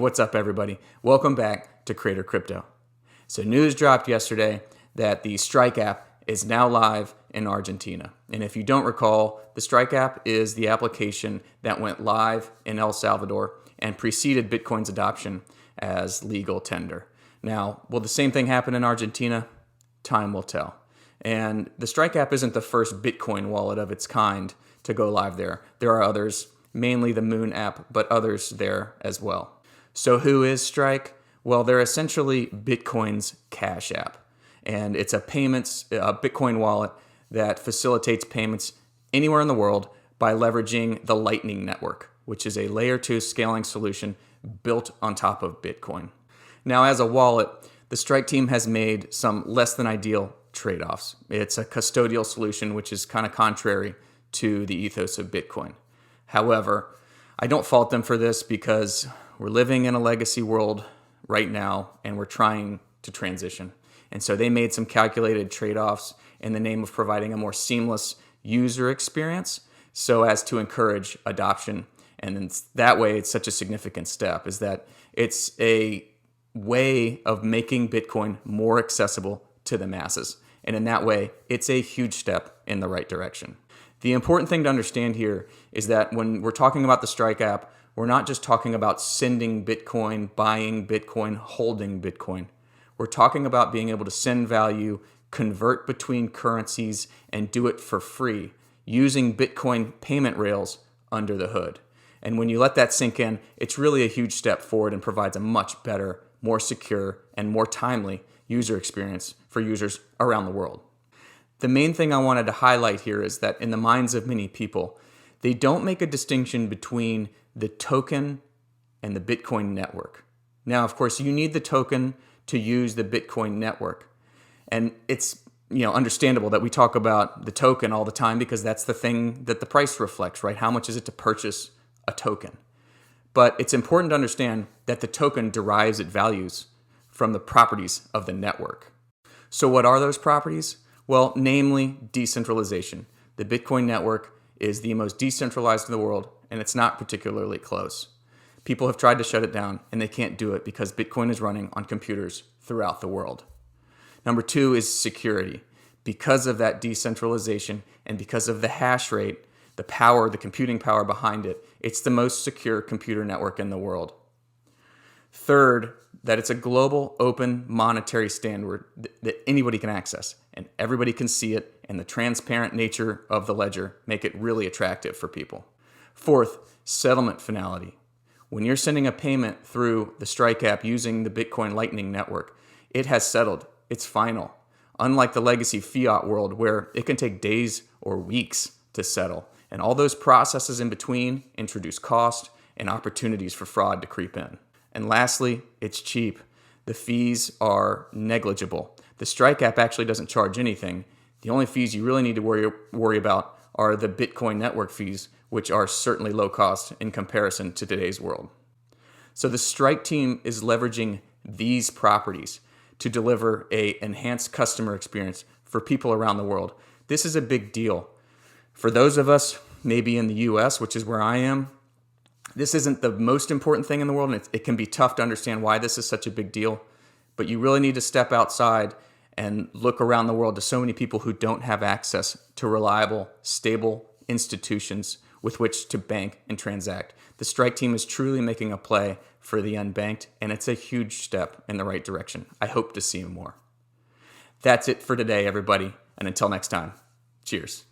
what's up everybody? Welcome back to CraterCrypto. So news dropped yesterday that the Strike app is now live in Argentina. And if you don't recall, the Strike app is the application that went live in El Salvador and preceded Bitcoin's adoption as legal tender. Now, will the same thing happen in Argentina? Time will tell. And the Strike app isn't the first Bitcoin wallet of its kind to go live there. There are others, mainly the Moon app, but others there as well. So who is Strike? Well, they're essentially Bitcoin's cash app. And it's a Bitcoin wallet that facilitates payments anywhere in the world by leveraging the Lightning Network, which is a layer 2 scaling solution built on top of Bitcoin. Now, as a wallet, the Strike team has made some less than ideal trade-offs. It's a custodial solution, which is kind of contrary to the ethos of Bitcoin. However, I don't fault them for this because we're living in a legacy world right now and we're trying to transition. And so they made some calculated trade-offs in the name of providing a more seamless user experience so as to encourage adoption. And that way it's such a significant step, is that it's a way of making Bitcoin more accessible to the masses. And in that way, it's a huge step in the right direction. The important thing to understand here is that when we're talking about the Strike app, we're not just talking about sending Bitcoin, buying Bitcoin, holding Bitcoin. We're talking about being able to send value, convert between currencies, and do it for free using Bitcoin payment rails under the hood. And when you let that sink in, it's really a huge step forward and provides a much better, more secure, and more timely user experience for users around the world. The main thing I wanted to highlight here is that in the minds of many people, they don't make a distinction between the token and the Bitcoin network. Now, of course, you need the token to use the Bitcoin network. And it's understandable that we talk about the token all the time because that's the thing that the price reflects, right? How much is it to purchase a token? But it's important to understand that the token derives its values from the properties of the network. So what are those properties? Well, namely decentralization. The Bitcoin network is the most decentralized in the world, and it's not particularly close. People have tried to shut it down, and they can't do it because Bitcoin is running on computers throughout the world. Number 2 is security. Because of that decentralization and because of the hash rate, the power, the computing power behind it, it's the most secure computer network in the world. Third, that it's a global open monetary standard that anybody can access and everybody can see it, and the transparent nature of the ledger make it really attractive for people. Fourth, settlement finality. When you're sending a payment through the Strike app using the Bitcoin Lightning Network, it has settled. It's final. Unlike the legacy fiat world where it can take days or weeks to settle. And all those processes in between introduce cost and opportunities for fraud to creep in. And lastly, it's cheap. The fees are negligible. The Strike app actually doesn't charge anything. The only fees you really need to worry about are the Bitcoin network fees, which are certainly low cost in comparison to today's world. So the Strike team is leveraging these properties to deliver an enhanced customer experience for people around the world. This is a big deal. For those of us maybe in the US, which is where I am, this isn't the most important thing in the world, and it can be tough to understand why this is such a big deal. But you really need to step outside and look around the world to so many people who don't have access to reliable, stable institutions with which to bank and transact. The Strike team is truly making a play for the unbanked, and it's a huge step in the right direction. I hope to see more. That's it for today, everybody, and until next time, cheers.